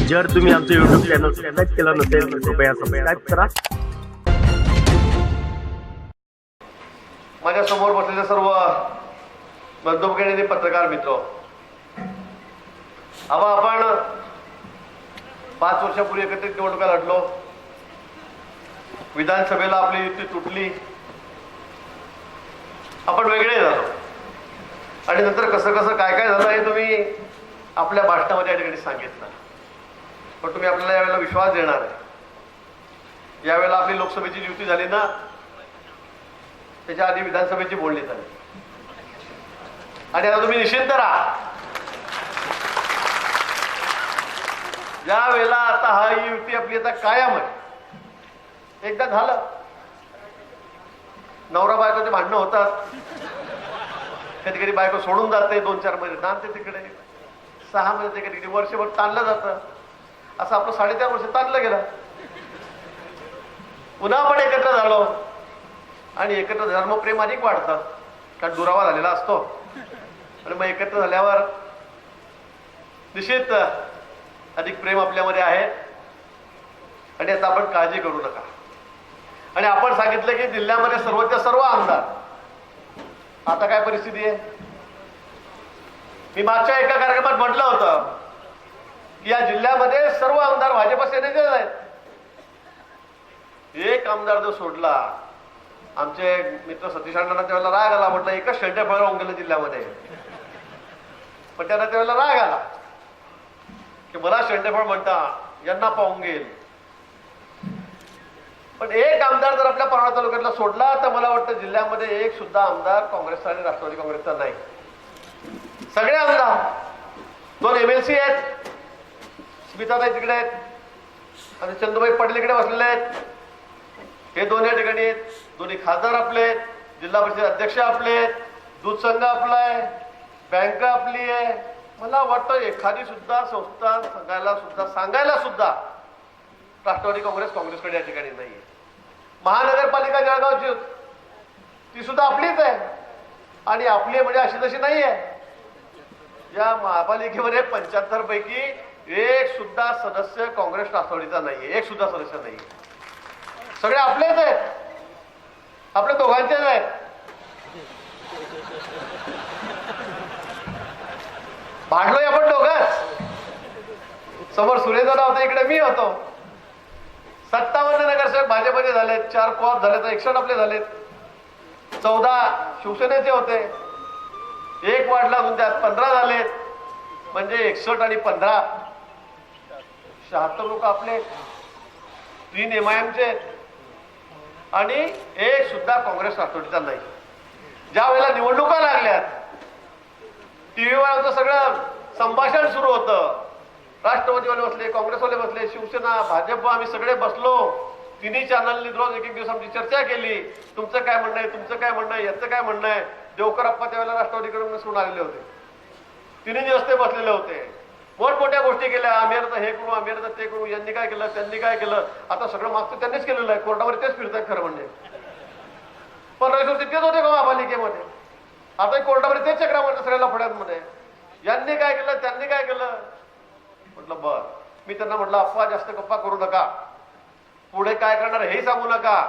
जर तुम्ही आमचं YouTube चॅनल सबस्क्राईब केलं नसेल तर कृपया सबस्क्राईब करा. माझ्या समोर बसलेले सर्व बंधुभगिनी पत्रकार मित्र, आपण 5 वर्षापूर्वी एकत्रित निवडणुका लढलो. विधानसभेला आपली युती तुटली, आपण वेगळे झालो आणि नंतर कसं कसं काय काय झालं हे तुम्ही आपल्या भाषणामध्ये या ठिकाणी सांगितलं. पण तुम्ही आपल्याला यावेळेला विश्वास देणार आहे. यावेळेला आपली लोकसभेची युती झाली ना, त्याच्या आधी विधानसभेची बोलणी झाली आणि आता तुम्ही निश्चिंत राहा. ज्या वेळेला आता हा युती आपली आता कायम आहे. एकदा झालं, नवरा बायकोचे भांडणं होतात, कधी कधी बायको सोडून जाते, 2-4 महिने ताणते तिकडे, 6 महिने कधी कधी वर्षभर ताणलं जातं. असं आपलं 3.5 वर्ष ताणलं गेलं. पुन्हा आपण एकत्र झालो आणि एकत्र झाल्यावर मग प्रेम अधिक वाढतं, कारण दुरावा झालेला असतो. आणि मग एकत्र झाल्यावर निश्चित अधिक प्रेम आपल्यामध्ये आहे. आणि आता आपण काळजी करू नका. आणि आपण सांगितलं की जिल्ह्यामध्ये सर्वच्या सर्व आमदार, आता काय परिस्थिती आहे? मी मागच्या एका कार्यक्रमात म्हटलं होतं की या जिल्ह्यामध्ये सर्व आमदार भाजप सेनेचेच आहेत. एक आमदार जो सोडला, आमचे मित्र सतीश अण्णांना त्यावेळेला राग आला. म्हटलं एकच शेंडेफळ राहून गेलं जिल्ह्यामध्ये. पण त्यांना त्यावेळेला राग आला की मला शेंडेफळ म्हणता, यांना पाहून गेल. पण एक आमदार जर आपल्या परांडा तालुक्यातला सोडला तर मला वाटतं जिल्ह्यामध्ये एक सुद्धा आमदार काँग्रेसचा आणि राष्ट्रवादी काँग्रेसचा नाही. सगळे आमदार, 2 MLC आहेत, स्मिताताई तिकडे आहेत आणि चंदुबाई पटेल इकडे बसलेले आहेत. हे 2 या ठिकाणी आहेत. दोन्ही खासदार आपले आहेत, जिल्हा परिषद अध्यक्ष आपले आहेत, दूध संघ आपला आहे, बँक आपली आहे. मला वाटतं एखादी सुद्धा संस्था सांगायला सुद्धा राष्ट्रवादी काँग्रेसकडे या ठिकाणी नाहीये. महानगरपालिका जळगावची ती सुद्धा आपलीच आहे. आणि आपली म्हणजे अशी तशी नाही आहे. या महापालिकेमध्ये 75 पैकी एक सुद्धा सदस्य काँग्रेस राष्ट्रवादीचा नाहीये. एक सुद्धा सदस्य नाही. सगळे आपलेच आहेत, आपल्या दोघांचेच आहेत. भांडलोय आपण दोघंच. समोर सुरेशदादा होता, इकडे मी होतो. 57 नगरसेवक भाजपचे झालेत, 4 कोऑप झाले, तर 61 आपले झालेत. 14 शिवसेनेचे होते, 1 वाढला अजून त्यात 15 झालेत. म्हणजे 61 आणि 15 76 लोक आपले, 3 MIMचे आणि एक सुद्धा काँग्रेस राष्ट्रवादीचा नाही. ज्या वेळेला निवडणुका लागल्यात, टीव्हीवर आमचं सगळं संभाषण सुरू होतं. राष्ट्रवादीवाले बसले, काँग्रेसवाले बसले, शिवसेना, भाजप, आम्ही सगळे बसलो. 3 चॅनलनी रोज एक दिवस आमची चर्चा केली. तुमचं काय म्हणणं आहे, तुमचं काय म्हणणं आहे, याचं काय म्हणणं आहे. देवकर अप्पा त्यावेळेला राष्ट्रवादीकडून सोडून आलेले होते. 3 दिवस ते बसलेले होते. मोठमोठ्या गोष्टी केल्या. आम्ही आता हे करू, आम्ही आता ते करू, यांनी काय केलं, त्यांनी काय केलं. आता सगळं मागचं त्यांनीच केलेलं आहे. कोर्टावर तेच फिरतात खरं म्हणजे. 15 दिवस तेच होते का महापालिकेमध्ये? आता कोर्टावर तेच चक्रा म्हणतात सगळ्या लफड्यांमध्ये. यांनी काय केलं, त्यांनी काय केलं. म्हटलं बर. मी त्यांना म्हटलं अप्पा जास्त गप्पा करू नका, पुढे काय करणार हेही सांगू नका.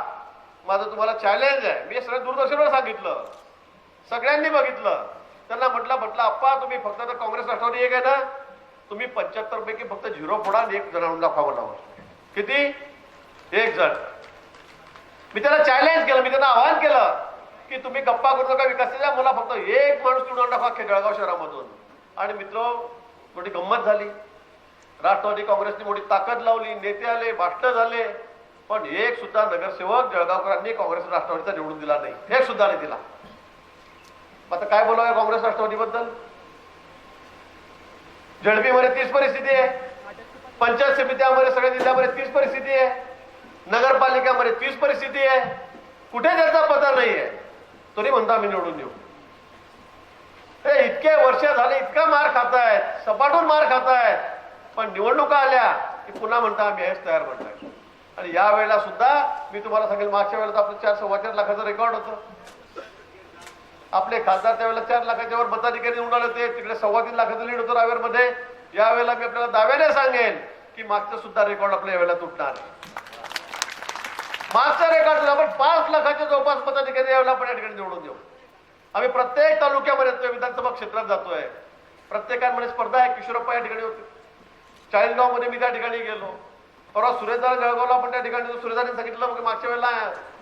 माझं तुम्हाला चॅलेंज आहे. मी सगळं दूरदर्शनवर सांगितलं, सगळ्यांनी बघितलं. त्यांना म्हटलं अप्पा तुम्ही फक्त तर काँग्रेस राष्ट्रवादी एक आहे ना, तुम्ही 75 पैकी फक्त 0 फोडा आणि 1 जण दाखवा म्हणावं. किती? 1 जण. मी त्यांना चॅलेंज केलं, मी त्यांना आवाहन केलं की तुम्ही गप्पा करू नका विकासाच्या, मला फक्त 1 माणूस निवडून दाखवा जळगाव शहरामधून. आणि मित्र, मोठी गंमत झाली. राष्ट्रवादी काँग्रेसने मोठी ताकद लावली, नेते आले, भाषण झाले, पण एक सुद्धा नगरसेवक जळगावकरांनी काँग्रेस राष्ट्रवादीचा निवडून दिला नाही. एक सुद्धा नाही दिला. आता काय बोलावं काँग्रेस राष्ट्रवादीबद्दल? झडपीमध्ये 30 परिस्थिती आहे, पंचायत समित्यामध्ये सगळ्या जिल्ह्यामध्ये 30 परिस्थिती आहे, नगरपालिकामध्ये 30 परिस्थिती आहे. कुठे त्याचा पत्ता नाही आहे. तरी म्हणता आम्ही निवडून येऊ. इतके वर्ष झाले, इतका मार खातायत, सपाटून मार खातायत, पण निवडणुका आल्या की पुन्हा म्हणता आम्ही हेच तयार म्हणताय. आणि या वेळेला सुद्धा मी तुम्हाला सांगेल, मागच्या वेळेला आपलं 4-4.25 लाखाचं रेकॉर्ड होतं. आपले खासदार त्यावेळेला 4 लाखाच्या वर मताधिकारी निवडून आले होते. तिकडे 3.25 लाखाचं लीड होतं रावेरमध्ये. यावेळेला मी आपल्याला दाव्याने सांगेन की मागचं सुद्धा रेकॉर्ड आपल्या यावेळेला तुटणार आहे. मागचा रेकॉर्ड आपण 5 लाखाच्या जवळपास मताधिकारी यावेळेला आपण या ठिकाणी निवडून देऊ. आम्ही प्रत्येक तालुक्यामध्ये येतोय, विधानसभा क्षेत्रात जातोय. प्रत्येकामध्ये स्पर्धा आहे. किशोरप्पा या ठिकाणी होते, चाळीसगावमध्ये मी त्या ठिकाणी गेलो. परवा सुरेशदार जळगावला आपण त्या ठिकाणी सुरेशदारांनी सांगितलं की मागच्या वेळेला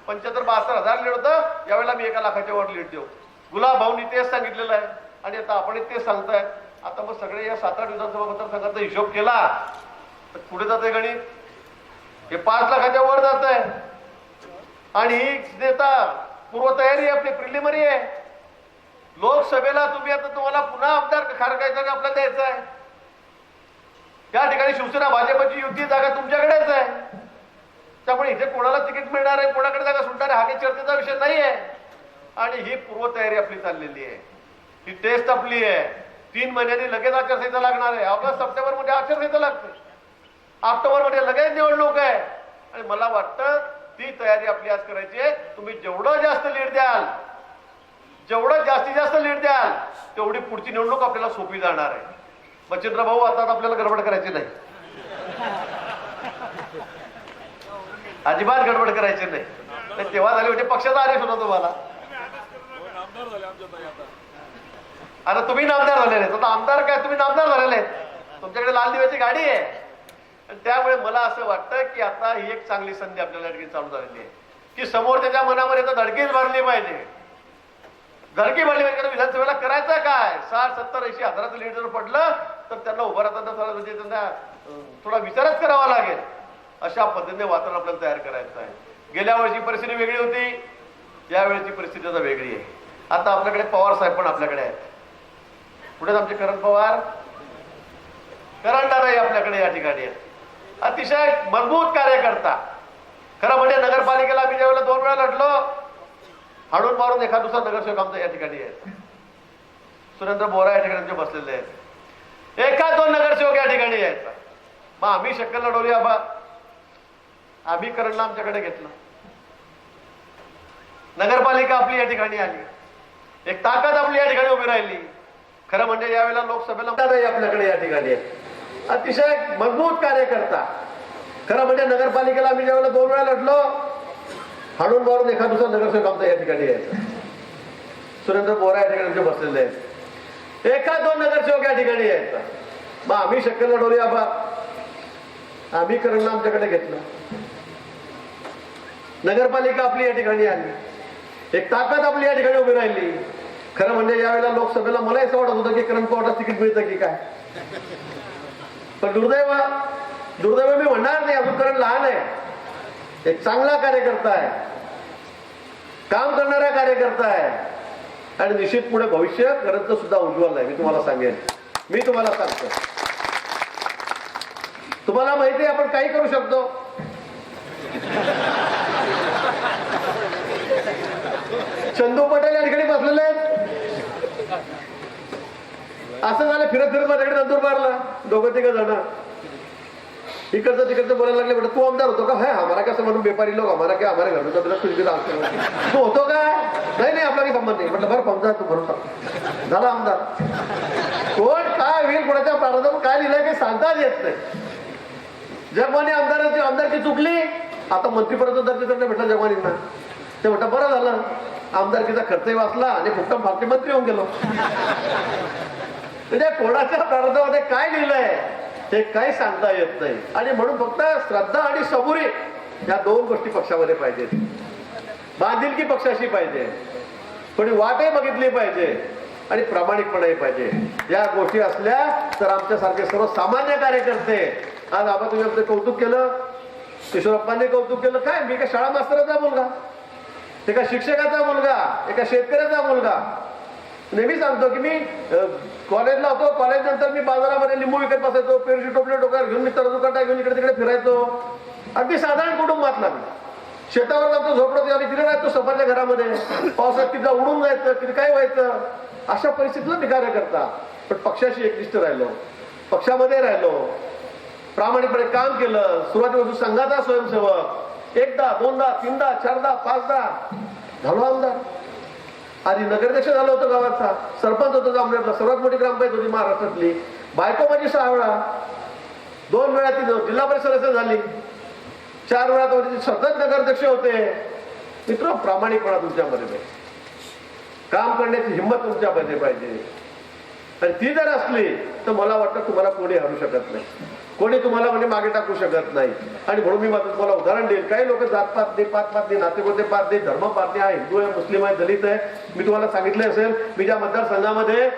75-72 लीड होतं, यावेळेला मी 1 लाखाच्या वर लीड देऊ. गुलाब भाऊनी तेच सांगितलेलं आहे आणि आता आपण तेच सांगताय. आता मग सगळे या 7-8 विधानसभा मतदारसंघाचा हिशोब केला तर पुढे जाते गणित, हे 5 लाखाच्या वर जात आहे. आणि ही नेता पूर्वतयारी आपली प्रिलिमरी आहे. लोकसभेला तुम्ही आता तुम्हाला पुन्हा आमदार खारकायचा आपल्याला द्यायचा आहे. या ठिकाणी शिवसेना भाजपची युती जागा तुमच्याकडेच आहे. त्यामुळे इथे कोणाला तिकीट मिळणार आहे, कोणाकडे जागा सुटणार आहे, हा काही चर्चेचा विषय नाही आहे. आणि ही पूर्वतयारी आपली चाललेली आहे. ही टेस्ट आपली आहे. 3 महिन्यांनी लगेच आचारसंहिता लागणार आहे. ऑगस्ट सप्टेंबर मध्ये आचारसंहिता लागते, ऑक्टोबर मध्ये लगेच निवडणूक आहे. आणि मला वाटतं ती तयारी आपली आज करायची आहे. तुम्ही जेवढं जास्त लीड द्याल, जेवढं जास्तीत जास्त लीड द्याल, तेवढी पुढची निवडणूक आपल्याला सोपी जाणार आहे. मच्छिंद्र भाऊ, आता आपल्याला गडबड करायची नाही, अजिबात गडबड करायची नाही. तेव्हा झाली होती पक्षाचा आदेश होता तुम्हाला. आता तुम्ही नामदार झालेले आहेत. आता आमदार काय, तुम्ही नामदार झालेले आहेत. तुमच्याकडे लाल दिव्याची गाडी आहे. आणि त्यामुळे मला असं वाटतं की आता ही एक चांगली संधी आपल्याला चालू झालेली आहे की समोर त्याच्या मनामध्ये तर धडकीच भरली पाहिजे. धडकी भरली पाहिजे. विधानसभेला करायचं काय, 60-70-80 हजाराचं लीड जर पडलं तर त्यांना उभं राहताना म्हणजे त्यांना थोडा विचारच करावा लागेल. अशा पद्धतीने वातावरण आपल्याला तयार करायचं आहे. गेल्या वर्षी परिस्थिती वेगळी होती, यावेळेची परिस्थिती आता वेगळी आहे. आता आपल्याकडे पवार साहेब पण आपल्याकडे आहेत. पुढे आमचे करण पवार, करणदार आपल्याकडे या ठिकाणी आहेत. अतिशय मजबूत कार्यकर्ता. खरं म्हणजे नगरपालिकेला आम्ही ज्यावेळेला 2 वेळा लढलो, हाडून मारून एखाद दुसरा नगरसेवक आमचा या ठिकाणी आहेत. सुरेंद्र बोरा या ठिकाणी बसलेले आहेत. एखाद 2 नगरसेवक या ठिकाणी आहेत. मग आम्ही शक्कल लढवली. आम्ही करणला आमच्याकडे घेतलं. नगरपालिका आपली या ठिकाणी आली. एक ताकद आपली या ठिकाणी उभी राहिली. खरं म्हणजे यावेळेला लोकसभेला आपल्याकडे या ठिकाणी आहे. अतिशय मजबूत कार्यकर्ता. खरं म्हणजे नगरपालिकेला आम्ही ज्यावेळेला 2 वेळा लढलो, हाडून मारून एखाद दुसरा नगरसेवक आमचा या ठिकाणी यायचा. सुरेंद्र बोरा या ठिकाणी बसलेले आहेत. एखाद 2 नगरसेवक या ठिकाणी यायचा. मग आम्ही शक्कल लढवली. आम्ही करणला आमच्याकडे घेतलं. नगरपालिका आपली या ठिकाणी आली. एक ताकद आपली या ठिकाणी उभी राहिली. खरं म्हणजे यावेळेला लोकसभेला मला असं वाटत होतं की करण पवारला तिकीट मिळतं की काय. पण दुर्दैव मी म्हणणार नाही. अजून करण लहान आहे, एक चांगला कार्यकर्ता आहे, काम करणारा कार्यकर्ता आहे. आणि निश्चित पुढे भविष्य करणचं सुद्धा उज्ज्वल आहे. मी तुम्हाला सांगेन, मी तुम्हाला सांगतो. तुम्हाला माहिती आहे आपण काही करू शकतो. चंदू पटेल या ठिकाणी बसलेले आहेत. असं झालं फिरत माझ्याकडे नंदुरबारला 2-3 जण इकडचं तिकडचं बोलायला लागले. म्हटलं तू आमदार होतो का. है हमारा कसं म्हणून बेपारी लोक हमारा क्या हमारे घर में तू होतो का. नाही आपला काही संबंध नाही. म्हटलं बरं समजा तू भरून टाक. झाला आमदार. कोण काय होईल, कोणाच्या प्रारंभात काय लिहिलंय काही सांगताच येत नाही. जगमाने आमदारकी चुकली. आता मंत्रीपर्यंत दर्जा त्यांना भेटला जगमानींना. ते म्हटलं बरं झालं, आमदारकीचा खर्चही वाचला आणि फुकटम फाकटे मंत्री होऊन गेलो. म्हणजे कोणाच्या प्रारंभामध्ये काय लिहिलंय हे काही सांगता येत नाही. आणि म्हणून फक्त श्रद्धा आणि सबुरी या 2 गोष्टी पक्षामध्ये पाहिजेत. बांधिलकी पक्षाशी पाहिजे, पण वाटही बघितली पाहिजे आणि प्रामाणिकपणाही पाहिजे. या गोष्टी असल्या तर आमच्यासारखे सर्वसामान्य कार्यकर्ते. आज आपण तुम्ही आमचं कौतुक केलं, किशोरप्पांनी कौतुक केलं. काय मी एका शाळा मास्तराचा मुलगा, एका शिक्षकाचा मुलगा, एका शेतकऱ्याचा मुलगा. नेहमी सांगतो की मी कॉलेजला होतो, कॉलेज नंतर मी बाजारामध्ये लिंबू विकत बसायचो, पेरूची टोपली डोक्यावर घेऊन मी तरदुकाटा घेऊन इकडे तिकडे फिरायचो. अगदी साधारण कुटुंबातला मी. शेतावर जातो, झोपडतो आणि तिथे राहतो सफाच्या घरामध्ये. पावसात तिथं उडून जायचं, किती काय व्हायचं. अशा परिस्थितीला मी कार्यकर्ता. पण पक्षाशी एकनिष्ठ राहिलो, पक्षामध्ये राहिलो, प्रामाणिकपणे काम केलं. सुरुवातीपासून संघाचा स्वयंसेवक. 1दा 2दा 3दा 4दा 5दा झालो आमदार. आधी नगराध्यक्ष झालो होतो 2 वेळा ती जिल्हा परिषद सदस्य झाली, 4 वेळा तो सतत नगराध्यक्ष होते. मित्र, प्रामाणिकपणा तुमच्यामध्ये पाहिजे, काम करण्याची हिंमत तुमच्यामध्ये पाहिजे. आणि ती जर असली तर मला वाटतं तुम्हाला कोणी हरू शकत नाही, कोणी तुम्हाला म्हणजे मागे टाकू शकत नाही. आणि म्हणून मी माझं तुम्हाला उदाहरण देईल. काही लोक जातपात नाही, पातपात नाही, नातेगोते पात नाही, धर्म पात नाही, हा हिंदू आहे, मुस्लिम आहे, दलित आहे. मी तुम्हाला सांगितलं असेल, मी ज्या मतदारसंघामध्ये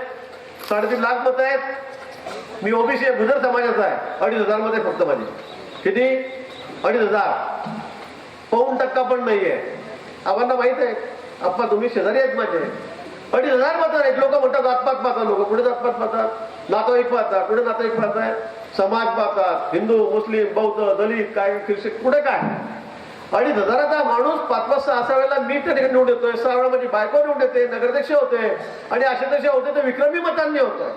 3.5 लाख मतं आहेत, मी ओबीसी आहे, गुजर समाजाचा आहे. 2,500 मध्ये फक्त माझी किती 2,500, 1% पण नाहीये. आम्हाला माहित आहे, आप्पा तुम्ही शेजारी आहेत माझे. 2,500 मतं आहेत. लोक म्हणतात जातपात पाहतात, लोक कुठे जातपात पाहतात, नातेवाईक पाहतात, कुठे नातेवाईक पाहतात, समाज पाहतात, हिंदू मुस्लिम बौद्ध दलित काय ख्रिश्चन कुठे काय. 2,500चा माणूस 5-6 वेळेला मी त्या ठिकाणी निवडून येतोय, 6 वेळा माझी बायको निवडून येते, नगराध्यक्ष होते, आणि असे तसे होते ते विक्रमी मतांनी होतोय.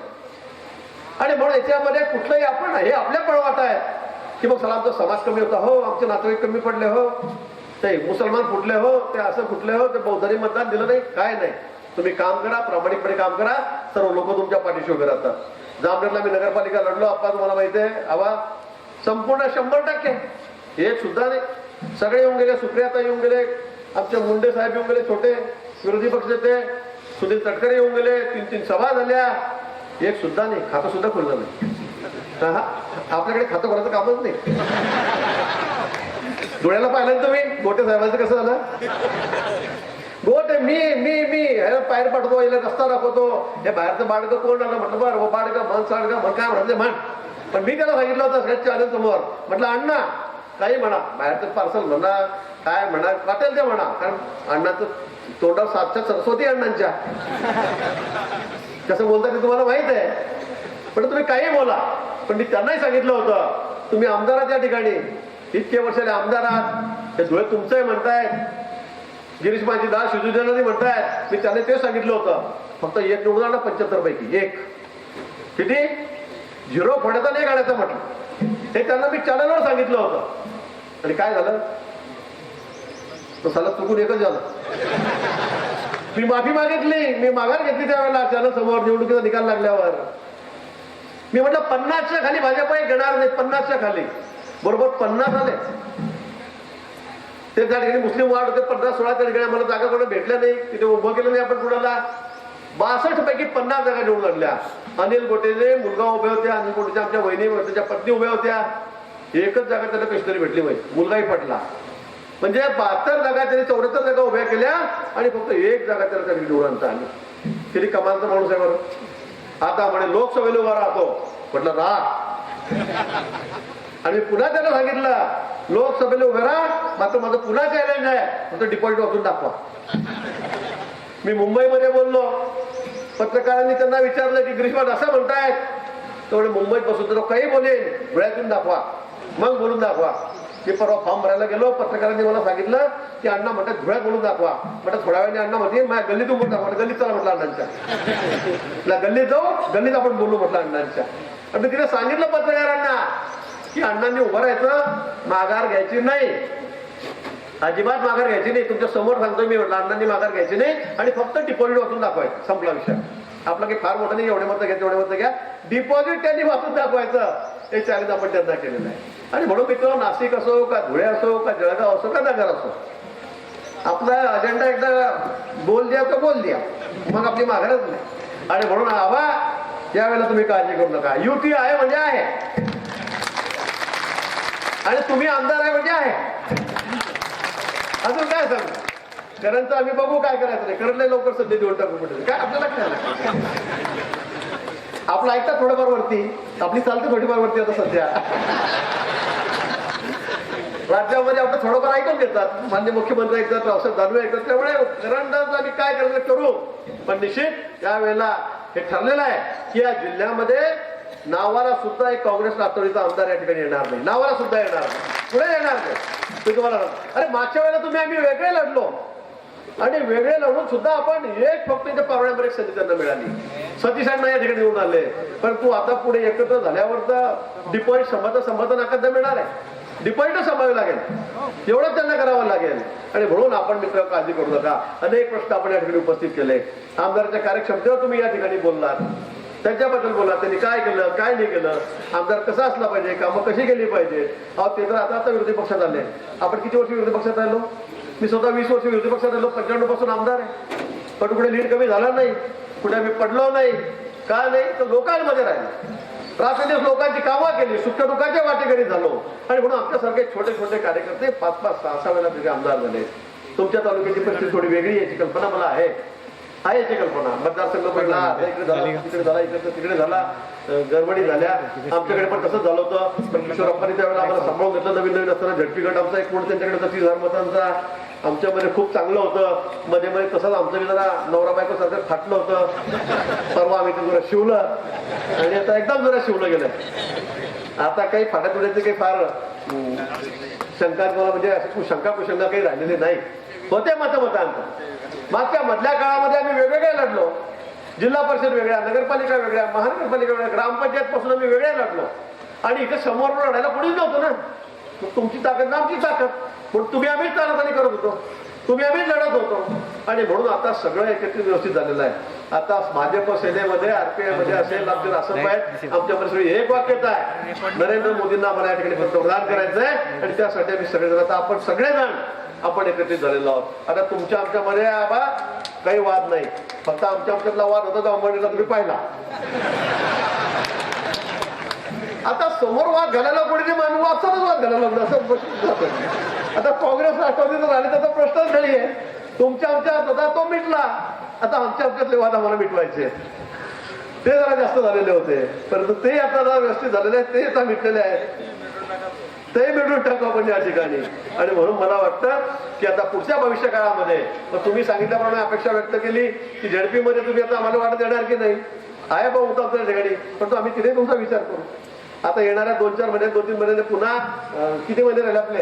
आणि म्हणून याच्यामध्ये कुठलंही आपण हे आपल्या पळवाट आहे की मग चला आमचा समाज कमी होता, हो आमचे नातेवाईक कमी पडले, हो ते मुसलमान फुटले, हो ते असं फुटले, हो ते बौद्धांनी मतदान दिलं नाही, काय नाही. तुम्ही काम करा, प्रामाणिकपणे काम करा, सर्व लोक तुमच्या पाठीशी उभे राहतात. जामनेरला मी नगरपालिका लढलो, आपण तुम्हाला माहिती आहे, आवा संपूर्ण 100%, एक सुद्धा नाही. सगळे येऊन गेले, सुप्रियाता येऊन गेले, आमचे मुंडे साहेब येऊन गेले, छोटे विरोधी पक्ष नेते सुनील तटकरे येऊन गेले, 3 सभा झाल्या, एक सुद्धा नाही, खातं सुद्धा खुललं नाही. आपल्याकडे खातं भरायचं कामच नाही. डोळ्याला पाहिलं तुम्ही गोटे साहेबांचं कसं झालं. गोटे मी पायर पाठवतो, याला रस्ता दाखवतो, हे बाहेरचं बाळगं कोण आलं, म्हटलं बरं बाळगं म्हण साडगं म्हण काय म्हणायचं म्हण. पण मी त्याला सांगितलं होतं सगळ्या चॅनल समोर, म्हटलं अण्णा काही म्हणा, बाहेरचं पार्सल म्हणा, काय म्हणा वाटेल ते म्हणा, कारण अण्णाचं तोंडावर साक्षात सरस्वती अण्णांच्या कसं बोलता ते तुम्हाला माहित आहे. पण तुम्ही काही बोला, पण मी त्यांनाही सांगितलं होतं, तुम्ही आमदार आहात या ठिकाणी, इतके वर्षाले आमदार आहात, हे धुळे तुमचं आहे म्हणतायत, गिरीश माझी दास शिजूजनांनी म्हणतायत. मी त्यांना ते सांगितलं होतं, फक्त एक निवडून आणा 75 पैकी एक, किती 0 फोडायचा नाही काढायचा म्हटलं, हे त्यांना मी चॅनलवर सांगितलं होतं. आणि काय झालं, तो साला चुकून एकच झालं. मी माफी मागितली, मी माघार घेतली त्यावेळेला चॅनल समोर निवडणुकीचा निकाल लागल्यावर. मी म्हटलं 50च्या खाली भाजपा घेणार नाही, 50च्या खाली. बरोबर 50 आले. ते त्या ठिकाणी मुस्लिम वार्ड होते 15-16 त्या ठिकाणी मला जागा कोणा भेटल्या नाही, तिथे उभं केलं नाही आपण कुणाला. 62 पैकी 50 जागा निवडून आणल्या. अनिल गोटेचे मुलगा उभे होत्या, अनिल गोटेच्या आमच्या वहिनी त्याच्या पत्नी उभ्या होत्या. एकच जागा त्याला कशी तरी भेटली पाहिजे, मुलगाही पटला. म्हणजे 72 जागा त्याने 74 जागा उभ्या केल्या आणि फक्त एक जागा त्याला त्या निवडून आणता आली. किती कमालचा माणूस आहे बरं. आता म्हणे लोकसभेला उभा राहतो, म्हटलं राह. आणि पुन्हा त्याला सांगितलं लोकसभेला उभे राहा, मात्र माझं पुन्हा चॅलेंज आहे, फक्त डिपॉझिट वाचून दाखवा. मी मुंबईमध्ये बोललो, पत्रकारांनी त्यांना विचारलं की ग्रीष्मान असं म्हणतायत, तेवढे मुंबईत बसून तर काही बोलेल, डोळ्यातून दाखवा, मग बोलून दाखवा. मी परवा फॉर्म भरायला गेलो, पत्रकारांनी मला सांगितलं की अण्णा म्हणतात धुळ्यात बोलून दाखवा. म्हटलं थोड्या वेळाने अण्णा म्हणते माझ्या गल्लीत बोलून दाखवा. गल्लीत चला म्हटलं अण्णांच्या, गल्लीत जाऊ, गल्लीत आपण बोलू म्हटलं अण्णांच्या. आणि तिने सांगितलं पत्रकारांना की अण्णांनी उभं राहायचं, माघार घ्यायची नाही, अजिबात माघार घ्यायची नाही. तुमच्या समोर सांगतोय मी, म्हटलं अण्णांनी माघार घ्यायची नाही आणि फक्त डिपॉझिट वाचून दाखवायचं, संपला विषय. आपला काही फार मोठं नाही, एवढे मतं घ्या तेवढे मतं घ्या, डिपॉझिट त्यांनी वाचून दाखवायचं, हे चॅलेंज आपण त्यांना केलेलं आहे. आणि म्हणून मित्र, नाशिक असो का धुळे असो का जळगाव असो का नगर असो, आपला अजेंडा एकदा बोल द्या तर बोल द्या, मग आपली माघारच नाही. आणि म्हणून आवा यावेळेला तुम्ही काळजी करू नका, युती आहे म्हणजे आहे, आणि तुम्ही आमदार आहे म्हणजे आहे. अजून काय सांगू, करणचं आम्ही बघू काय करायचं नाही, करणला लवकर सध्या देऊन टाकू पडेल काय आपल्याला काय. आपलं ऐकतात थोडंफार वरती, आपली चालते थोडीफार वरती आता सध्या राज्यामध्ये आपलं थोडंफार ऐकून घेतात, माननीय मुख्यमंत्री ऐकतात, रावसाहेब दानवे ऐकतात. त्यामुळे करंडाचं आम्ही काय करायचं करू, पण निश्चित त्यावेळेला हे ठरलेलं आहे की या जिल्ह्यामध्ये नावाला सुद्धा एक काँग्रेस राष्ट्रवादीचा आमदार या ठिकाणी येणार नाही, नावाला सुद्धा येणार नाही, पुढे येणार नाही. ते तुम्हाला अरे मागच्या वेळेला तुम्ही आम्ही वेगळे लढलो आणि वेगळे लढून सुद्धा आपण एक फक्त इथे पावण्यावर एक संधी त्यांना मिळाली, सतीशांना या ठिकाणी येऊन आले. पण तू आता पुढे एकत्र झाल्यावर तर डिपॉझिट संपादन अकाद मिळणार आहे, डिपॉझिट सांभाळावे लागेल, एवढंच त्यांना करावं लागेल. आणि म्हणून आपण मित्र काळजी करू नका. अनेक प्रश्न आपण या ठिकाणी उपस्थित केले, आमदाराच्या कार्यक्षमतेवर तुम्ही या ठिकाणी बोललात, त्यांच्याबद्दल बोला, त्यांनी काय केलं काय नाही केलं, आमदार कसा असला पाहिजे, कामं कशी केली पाहिजे. अहो ते तर आता विरोधी पक्षात आले. आपण किती वर्ष विरोधी पक्षात राहिलो? मी स्वतः 20 वर्ष विरोधी पक्षात राहिलो, 95 पासून आमदार आहे. पण कुठे लीड कमी झाला नाही, कुठे आम्ही पडलो नाही. का नाही तर लोकांमध्ये राहिलो, रात्री लोकांची कामं केली, सुखदुःखाच्या वाटेकरी झालो. आणि म्हणून आमच्यासारखे छोटे छोटे कार्यकर्ते 5-5, 6-6 वेळा तिथे आमदार झाले. तुमच्या तालुक्याची परिस्थिती थोडी वेगळी याची कल्पना मला आहे याची कल्पना. मतदारसंघ पडला, इकडे झाला, तिकडे झाला, इकडे तिकडे झाला, गडबडी झाल्या. आमच्याकडे पण तसंच झालं होतं. पण किशोरप्पांनी त्यावेळेला आम्हाला सांभाळून घेतलं. नवीन असताना झडपी गट आमचा एक कोण त्यांच्याकडे 30,000 मतांचा आमच्यामध्ये खूप चांगलं होतं. मध्ये मध्ये तसंच आमचं जरा नवरा बायको सारखं फाटलं होतं. परवा आम्ही ते जरा शिवलं आणि आता एकदम जरा शिवलं गेलं. आता काही फाटातुड्याचे काही फार शंका म्हणजे असं शंका कुशंका काही राहिलेले नाही. होते मतमतांतर. मागच्या मधल्या काळामध्ये आम्ही वेगवेगळे लढलो. जिल्हा परिषद वेगळ्या, नगरपालिका वेगळ्या, महानगरपालिका वेगळ्या, ग्रामपंचायत पासून आम्ही वेगळे लढलो. आणि इथे समोर लढायला कोणीच नव्हतं ना. मग तुमची ताकद ना आमची ताकद. म्हणून तुम्ही आम्हीच चालत करत होतो, तुम्ही आम्हीच लढत होतो. आणि म्हणून आता सगळं एकत्रित व्यवस्थित झालेलं आहे. आता भाजप सेनेमध्ये आरपीआय मध्ये असेल, आमचे रासप आहेत, आमच्या सगळी एक वाक्यच आहे, नरेंद्र मोदींना आम्हाला या ठिकाणी पंतप्रधान करायचंय. आणि त्यासाठी आम्ही सगळेजण आता आपण सगळेजण आपण एकत्रित झालेलो आहोत. आता तुमच्या आमच्यामध्ये आबा काही वाद नाही. फक्त आमच्यातला वाद होता तो अंबानीला तुम्ही पाहिला. आता समोर वाद घालायला कोणी नाही, आम्ही वाचतच वाद घालायला लागलो असं प्रश्न जातो. आता काँग्रेस राष्ट्रवादीचं झाले त्याचा प्रश्नच नाहीये. तुमच्या आमच्यात होता तो मिटला. आता आमच्यातले वाद आम्हाला मिटवायचे, ते जरा जास्त झालेले होते. परंतु ते आता जरा व्यवस्थित झालेले आहेत, ते आता मिटलेले आहेत. ते मिळून टाकू आपण या ठिकाणी. आणि म्हणून मला वाटतं की आता पुढच्या भविष्य काळामध्ये तुम्ही सांगितल्याप्रमाणे अपेक्षा व्यक्त केली की झडपीमध्ये तुम्ही आता आम्हाला वाटत येणार की नाही आहे बा उतार त्या ठिकाणी. पण आम्ही तिथे तुमचा विचार करू. आता येणाऱ्या 2-4 महिन्यात 2-3 महिन्यात पुन्हा किती महिने राहिले आपले?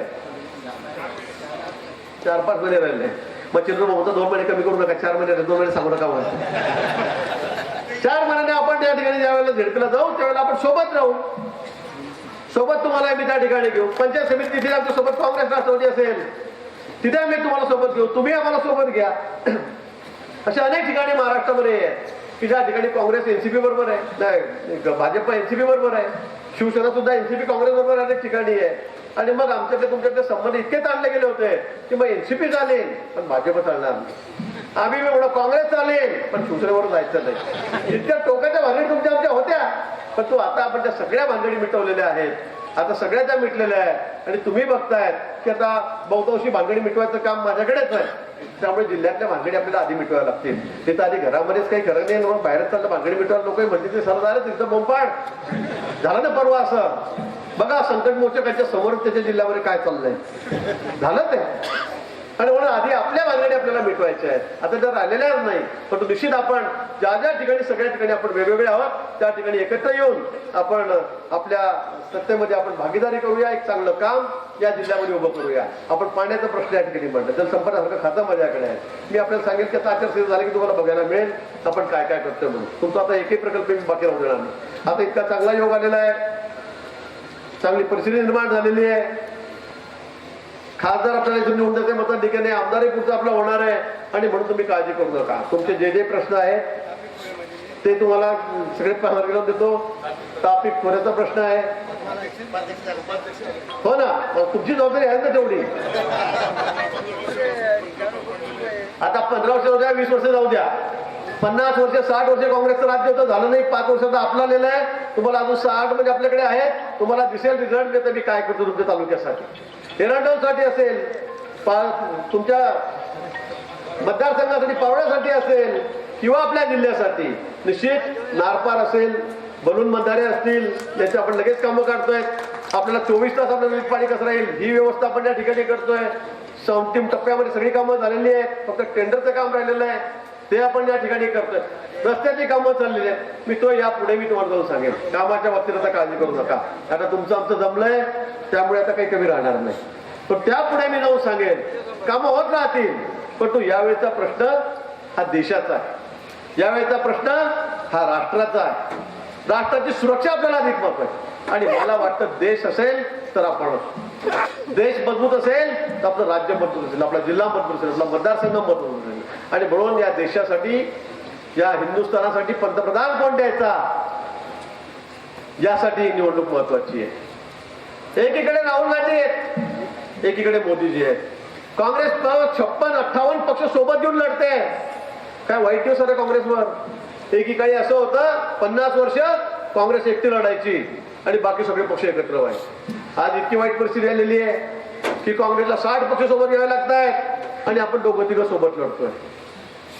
4-5 महिने राहिले. मग चंद्रबाबूचा 2 महिने कमी करू नका, 4 महिने 2 महिने सांगू नका. 4 महिन्याने आपण त्या ठिकाणी ज्यावेळेला झेडपीला जाऊ त्यावेळेला आपण सोबत राहू. सोबत तुम्हाला मी त्या ठिकाणी घेऊ. पंचायत समिती तिथे आमच्या सोबत काँग्रेस राष्ट्रवादी असेल तिथे आम्ही तुम्हाला सोबत घेऊ, तुम्ही आम्हाला सोबत घ्या. अशा अनेक ठिकाणी महाराष्ट्रामध्ये आहे की ज्या ठिकाणी काँग्रेस एनसीपी बरोबर आहे, भाजप एनसीपी बरोबर आहे, शिवसेना सुद्धा एनसीपी काँग्रेस बरोबर अनेक ठिकाणी आहे. आणि मग आमच्याकडे तुमच्याकडे संबंध इतके ताणले गेले होते की मग एनसीपी चालेल पण भाजप चालणार नाही, आम्ही म्हणून काँग्रेस चालेल पण शिवसेनेवर जायचं नाही. इतक्या टोकाच्या भानगडी तुमच्या आमच्या होत्या. पण तो आता आपण त्या सगळ्या भानगडी मिटवलेल्या आहेत. आता सगळ्या त्या मिटलेल्या आहेत. आणि तुम्ही बघतायत की आता बहुतांशी भानगडी मिटवायचं काम माझ्याकडेच आहे. त्यामुळे जिल्ह्यातल्या भानगडी आपल्याला आधी मिटवायला लागतील. ते तर आधी घरामध्येच काही खरं नाही, मग बाहेरच चाललं भानगडी मिटवायला लोक म्हणजे ते सरळ झालं तिथं बोंबाड झालं ना परवा. असं बघा संकट मोचकांच्या समोर त्याच्या जिल्ह्यामध्ये काय चाललंय झालं ते. आणि म्हणून आधी आपल्या भानगडी आपल्याला मिटवायच्या आहेत. आता त्या राहिलेल्याच नाही. पण निश्चित आपण ज्या ज्या ठिकाणी सगळ्या ठिकाणी आपण वेगवेगळे आहोत त्या ठिकाणी एकत्र येऊन आपण आपल्या सत्तेमध्ये आपण भागीदारी करूया. एक चांगलं काम या जिल्ह्यामध्ये उभं करूया. आपण पाण्याचा प्रश्न या ठिकाणी मांडला, जलसंपदासारखं खातं माझ्याकडे आहे. मी आपल्याला सांगेल की आता आचारसंहिता झाली की तुम्हाला बघायला मिळेल आपण काय काय करतोय म्हणून. तुमचा आता एकही प्रकल्प मी बाकी राहू देणार नाही. आता इतका चांगला योग आलेला आहे, चांगली परिस्थिती निर्माण झालेली आहे. खासदार आपल्याला इथून निवडून द्यायचे मताधिकाने, आमदारही पुढचं आपलं होणार आहे. आणि म्हणून तुम्ही काळजी करू नका. तुमचे जे जे प्रश्न आहेत ते तुम्हाला सगळे पाहणार घेऊन देतो. ट्राफिक खोऱ्याचा प्रश्न आहे हो ना, तुमची जबाबदारी आहे ना तेवढी. आता 15 वर्ष जाऊ द्या, 20 वर्ष जाऊ द्या, 50 वर्ष 60 वर्ष काँग्रेसचं राज्य होतं, झालं नाही. 5 वर्षाचा आपला आलेला आहे. तुम्हाला अजून 60 म्हणजे आपल्याकडे आहे. तुम्हाला दिसेल रिझल्ट देतं मी काय करतो तुमच्या तालुक्यासाठी, एरंडोलसाठी असेल, तुमच्या मतदारसंघासाठी पावण्यासाठी असेल किंवा आपल्या जिल्ह्यासाठी. निश्चित नारपार असेल, बलून मतदारे असतील, याचे आपण लगेच कामं काढतोय. आपल्याला 24 तास आपलं वीज पाणी कसं राहील ही व्यवस्था आपण या ठिकाणी करतोय. अंतिम टप्प्यामध्ये सगळी कामं झालेली आहेत. फक्त टेंडरचं काम राहिलेलं आहे ते आपण या ठिकाणी करतोय. रस्त्याची कामं चाललेली आहेत. मी तो यापुढे मी तुम्हाला जाऊन सांगेन. कामाच्या बाबतीत आता काळजी करू नका. आता तुमचं आमचं जमलंय त्यामुळे आता काही कमी राहणार नाही. पण त्यापुढे मी जाऊन सांगेन कामं होत राहतील. पण तो यावेळेचा प्रश्न हा देशाचा आहे, यावेळेचा प्रश्न हा राष्ट्राचा आहे. राष्ट्राची सुरक्षा आपल्याला अधिक महत्वाची. आणि मला वाटतं देश असेल तर आपण, देश मजबूत असेल तर आपलं राज्य मजबूत असेल, आपला जिल्हा मजबूत असेल, आपला मतदारसंघ मजबूत असेल. आणि म्हणून या देशासाठी या हिंदुस्थानासाठी पंतप्रधान कोण द्यायचा, यासाठी ही निवडणूक महत्वाची आहे. एकीकडे राहुल गांधी आहेत, एकीकडे मोदीजी आहेत. काँग्रेस 56-58 पक्ष सोबत घेऊन लढते. काय वाईट दिवस आहे काँग्रेसवर. एकीकडे असं होतं 50 वर्ष काँग्रेस एकटी लढायची आणि बाकी सगळे पक्ष एकत्र व्हायचे. आज इतकी वाईट परिस्थिती आलेली आहे की काँग्रेसला 60 पक्ष सोबत घ्यावे लागत आहेत आणि आपण दोघं तिघं सोबत लढतोय.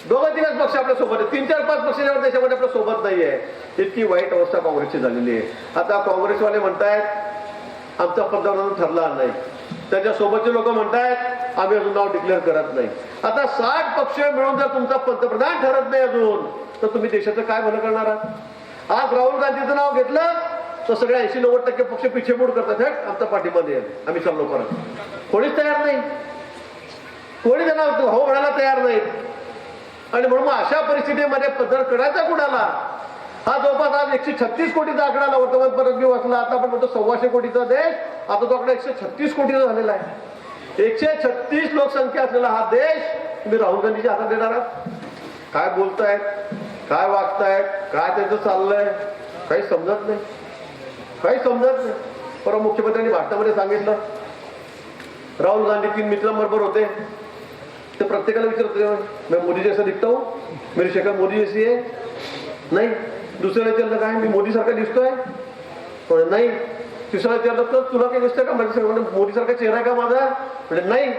दोघं तिघच पक्ष आपल्या सोबत आहे, 3-4-5 पक्ष देशामध्ये आपल्या सोबत नाहीये. इतकी वाईट अवस्था काँग्रेसची झालेली आहे. आता काँग्रेसवाले म्हणतायत आमचा पंतप्रधान ठरला नाही, त्याच्या सोबतचे लोक म्हणतायत आम्ही अजून नाव डिक्लेअर करत नाही. आता 60 पक्ष मिळून जर तुमचा पंतप्रधान ठरत नाही अजून, तर तुम्ही देशाचं काय भलं करणार आहात. आज राहुल गांधीचं नाव घेतलं तर सगळे 80-90% पक्ष पिछेपूड करतात. हेट आमचा पाठिंबा देईल, आम्ही चाललो परत. कोणीच तयार नाही, कोणी त्यांना हो म्हणायला तयार नाहीत. आणि म्हणून अशा परिस्थितीमध्ये पदर करायचा कुणाला. हा जवळपास आज 136 कोटीचा आकडाला वर्तमानपत्रात मी वाचला. आता आपण म्हणतो 125 कोटीचा देश, आता तो आकडा 136 कोटीचा झालेला आहे. 136 लोकसंख्या असलेला हा देश तुम्ही राहुल गांधीच्या हातात देणार आहात. काय बोलतायत, काय वागतायत, काय त्याचं चाललंय, काही समजत नाही, काही समजत नाही. परवा मुख्यमंत्र्यांनी भाषणामध्ये सांगितलं राहुल गांधी 3 मित्रांबरोबर होते, ते प्रत्येकाला विचारतो मैं मोदी जैसा दिखता हूं, मेरी शक्ल मोदी जैसी है. नाही. दुसऱ्याला विचारलं काय मी मोदी सारखा दिसतोय, नाही. तिसऱ्याला विचारलं तर तुला काय दिसतंय का मोदी सारखा चेहरा आहे का माझा, म्हणजे नाही.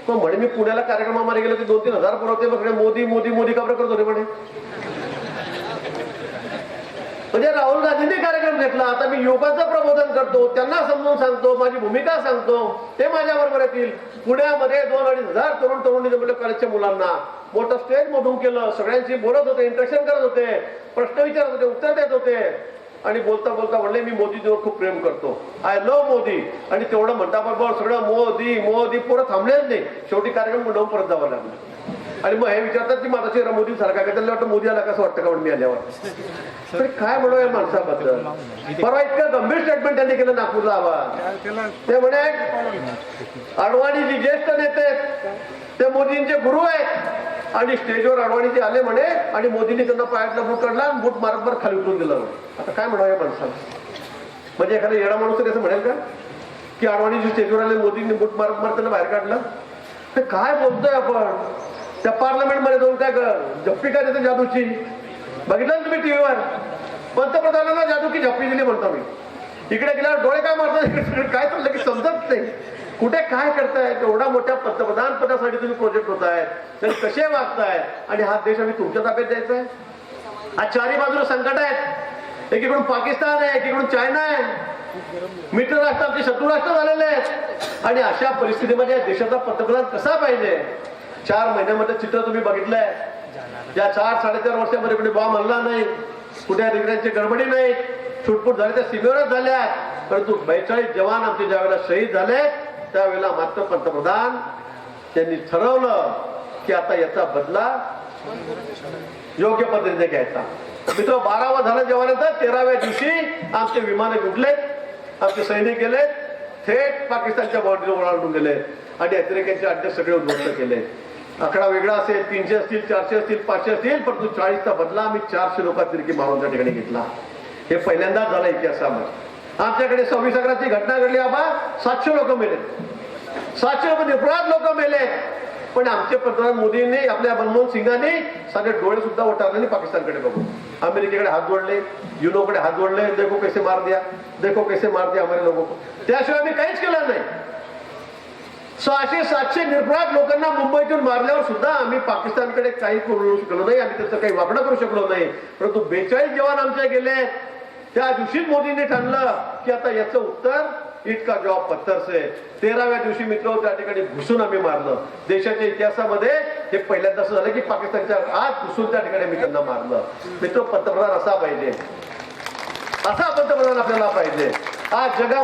मग म्हणे मी पुण्याला कार्यक्रमामध्ये गेलो ते 2-3 हजार पुरवते बघ मोदी मोदी मोदी का करत होते म्हणे. म्हणजे राहुल गांधींनी कार्यक्रम घेतला. आता मी युवकांचं प्रबोधन करतो, त्यांना समजून सांगतो, माझी भूमिका सांगतो, ते माझ्या बरोबर येतील. पुण्यामध्ये 2-2.5 हजार तरुणी जमले कॉलेजच्या मुलांना मोठं स्टेज मधून केलं. सगळ्यांशी बोलत होते, इंटरेक्शन करत होते, प्रश्न विचारत होते, उत्तर देत होते. आणि बोलता बोलता म्हणले मी मोदीजीवर खूप प्रेम करतो, आय लव्ह मोदी. आणि तेवढं म्हणता बरोबर सगळं मोदी मोदी पुढे थांबलेच नाही. शेवटी कार्यक्रम मंडळून परत जावं लागलं. आणि मग हे विचारतात की माझा चेहरा मोदी सारखा काय, त्यांना वाटतं मोदी आला कसं वाटतं का मी आल्यावर. तर काय म्हणू या माणसाबद्दल. परवा इतकं गंभीर स्टेटमेंट त्यांनी केलं नागपूरला आवाज. ते म्हणे अडवाणीजी ज्येष्ठ नेते ते मोदींचे गुरु आहेत आणि स्टेजवर अडवाणीजी आले म्हणे आणि मोदींनी त्यांना पायातला बूट काढला आणि बूट मारत मारत खाली उतरून दिलं. आता काय म्हणावं या माणसाला. म्हणजे एखादा येडा माणूस तरी असं म्हणेल का की अडवाणीजी स्टेजवर आले मोदींनी बूट मारत मारत त्यांना बाहेर काढलं. ते काय बोलतोय आपण. त्या पार्लमेंटमध्ये जाऊन काय झप्पी काय देते जादूची बघितलं ना तुम्ही टीव्हीवर. पंतप्रधानांना जादू की झप्पी दिली म्हणतो मी. इकडे गेल्यावर डोळे काय मारतात, इकडे काय चाललं की समजत नाही. कुठे काय करतायत. एवढा मोठ्या पंतप्रधान पदासाठी तुम्ही प्रोजेक्ट होतायत, तरी कसे वागतायत. आणि हा देश आम्ही तुमच्या ताब्यात द्यायचा आहे. आज चारी बाजूला संकट आहेत. एकीकडून पाकिस्तान आहे, एकीकडून चायना आहे, मित्र राष्ट्र आमचे शत्रू राष्ट्र झालेले आहेत. आणि अशा परिस्थितीमध्ये देशाचा पंतप्रधान कसा पाहिजे. 4 महिन्यामध्ये चित्र तुम्ही बघितलंय. या 4-4.5 वर्षामध्ये कुठे बॉम्ब हल्ला नाही, कुठे अधिकाऱ्यांची गडबडी नाही, छुटपूट झाली त्या सीमेवरच झाल्या. परंतु 42 जवान आमचे ज्यावेळेला शहीद झाले त्यावेळेला मात्र पंतप्रधान त्यांनी ठरवलं की आता याचा बदला योग्य पद्धतीने घ्यायचा. मित्र 12वा झालं जवानांचा 13व्या दिवशी आमचे विमाने उडलेत, आमचे सैनिक गेले, थेट पाकिस्तानच्या बॉर्डरवर आणून गेले आणि अतिरेक्यांचे अड्डे सगळे उद्ध्वस्त केले. आकडा वेगळा असेल, 300 असतील, 400 असतील, 500 असतील, परंतु 40चा बदला आम्ही 400 लोकांतिरकी मारून त्या ठिकाणी घेतला. हे पहिल्यांदाच झालं इतिहासामध्ये. आमच्याकडे 26 अकराची घटना घडली बाबा, 700 लोक मेले, 700 लोक निरपराध लोक मेले. पण आमचे पंतप्रधान मोदींनी आपल्या मनमोहन सिंगांनी साधे डोळे सुद्धा उठारले आणि पाकिस्तानकडे बघून अमेरिकेकडे हात जोडले, युनोकडे हात जोडले. देखो कैसे मार दिया, देखो कैसे मार दिया हमारे लोगों को. त्याशिवाय आम्ही काहीच केलं नाही. 600-700 निरपराध लोकांना मुंबईतून मारल्यावर सुद्धा आम्ही पाकिस्तानकडे काही करू शकलो नाही, आम्ही त्याचं काही वाकडं करू शकलो नाही. परंतु 42 जवान आमचे गेले. त्या दिवशीच मोदींनी ठरलं की आता याचं उत्तर इतका जॉब पत्थर से. 13व्या दिवशी मित्र त्या ठिकाणी घुसून आम्ही मारलं. देशाच्या इतिहासामध्ये हे पहिल्यांदा असं झालं की पाकिस्तानच्या आत घुसून त्या ठिकाणी मी त्यांना मारलं. मित्र पंतप्रधान असा पाहिजे, असा पंतप्रधान आपल्याला पाहिजे. आज जगा